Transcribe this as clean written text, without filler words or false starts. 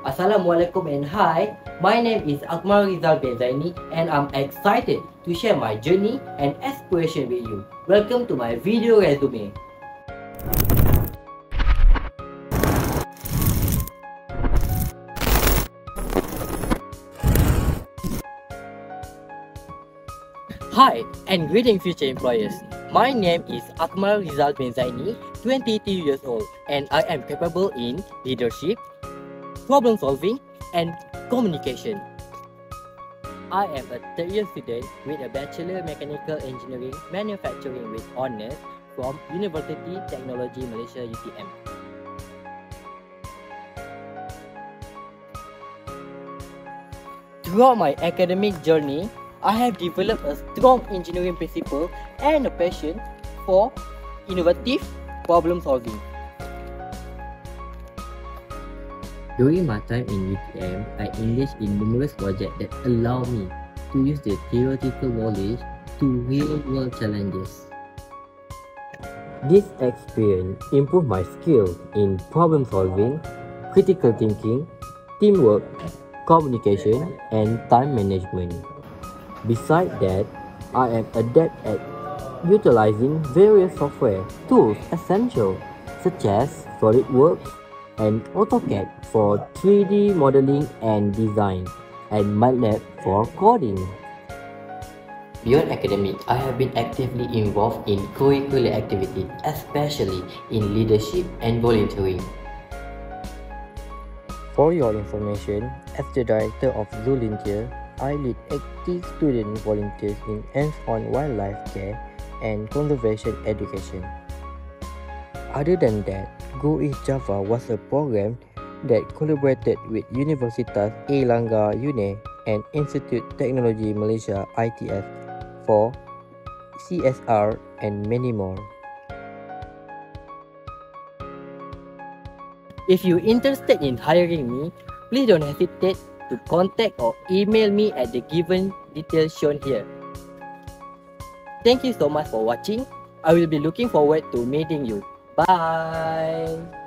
Assalamualaikum and hi, my name is Akmal Rizal bin Zaini and I'm excited to share my journey and aspiration with you. Welcome to my video resume. Hi and greetings future employers. My name is Akmal Rizal bin Zaini, 22 years old, and I am capable in leadership, problem solving, and communication. I am a third-year student with a Bachelor Mechanical Engineering Manufacturing with honours from University Technology Malaysia UTM. Throughout my academic journey, I have developed a strong engineering principle and a passion for innovative problem solving. During my time in UTM, I engaged in numerous projects that allow me to use the theoretical knowledge to real-world challenges. This experience improved my skills in problem solving, critical thinking, teamwork, communication, and time management. Besides that, I am adept at utilizing various software tools essential such as SolidWorks and AutoCAD for 3D modeling and design, and MATLAB for coding. Beyond academic, I have been actively involved in curricular activities, especially in leadership and volunteering. For your information, as the director of Zolintier, I lead active student volunteers in hands-on wildlife care and conservation education. Other than that, Go East Java was a program that collaborated with Universitas Airlangga UNE and Institute Teknologi Malaysia ITS for CSR and many more. If you're interested in hiring me, please don't hesitate to contact or email me at the given details shown here. Thank you so much for watching. I will be looking forward to meeting you. Bye!